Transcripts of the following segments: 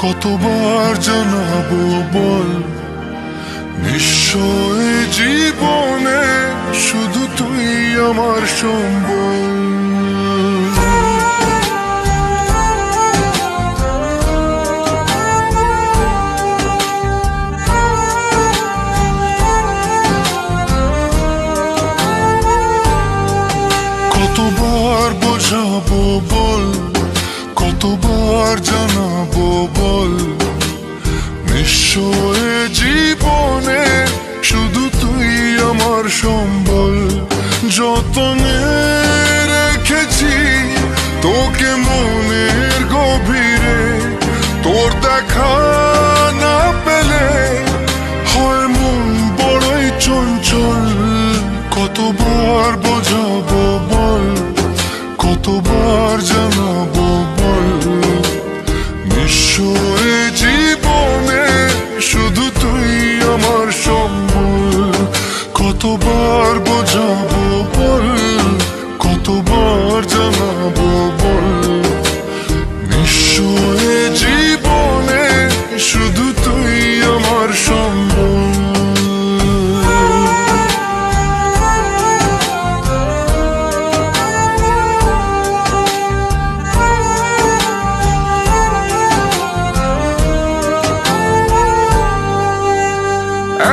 কতবার জানাবো বল, নিশ্চয় জীবনে শুধু তুই আমার সম্বল। কতবার বোঝাবো বল, কতবার জানাবো বল, নিশ্চয় জীবনে শুধু তুই আমার সম্বল। যতনে রেখেছি তোকে মনের গভীরে, তোর দেখা না পেলে হয় মন বড়ই চঞ্চল। কতবার বোঝাবো বল, কতবার জানাবো বল, নিশ্চয় জীবনে শুধু তুই আমার সম্বল। কতবার বোঝাবো বল, কতবার জানাবো বল, নিশ্চয় জীবনে শুধু তুই আমার সম্বল।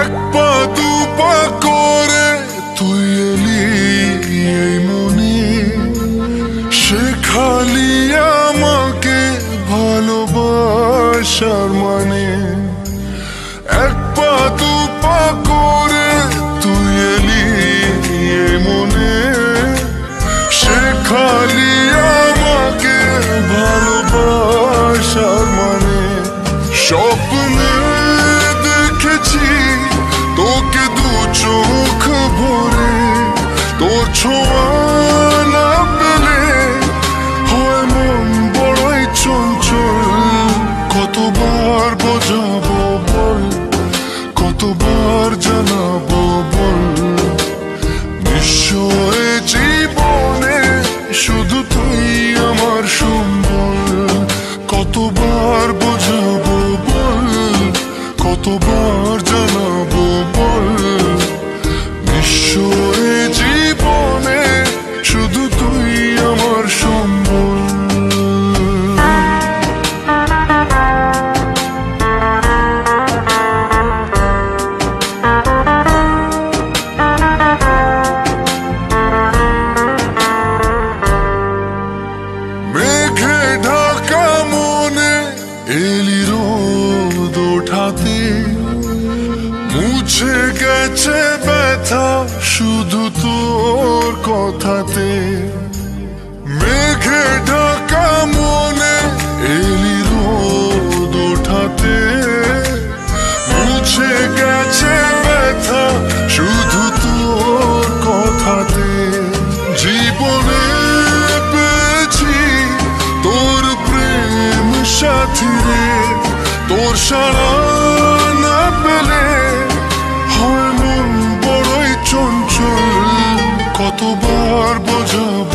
এক পা দু পা করে তুই এলি এই মনে, শেখালি আমাকে ভালোবাসার মানে। এক পা দু পা করে তুই এলি এই মনে, শেখালি আমাকে ভালোবাসার মানে। স্বপ্নে দেখেছি তোকে দু চোখ ভরে, তোর ছোঁয়া না পেলে হয় মন বড়ই চঞ্চল। কতবার বোঝাবো বল, কতবার জানাবো বল, নিশ্চয় জীবনে শুধু তুই আমার সম্বল। কতবার বোঝাবো বল, কতবার জানাবো বল, নিশ্চয় জীবনে শুধু তুই আমার সম্বল। মেঘে ঢাকা মনে এলি রোদ ওঠাতে, মুছে গেছে ব্যথা শুধু তোর কথাতে। মেঘে ঢাকা মনে এলি রোদ ওঠাতে, মুছে গেছে ব্যথা শুধু তোর কথাতে। জীবনে পেয়েছি তোর প্রেম সাথী রে, তোর সারা না পেলে হয় মন বড়ই চঞ্চল। কতবার বোঝাবো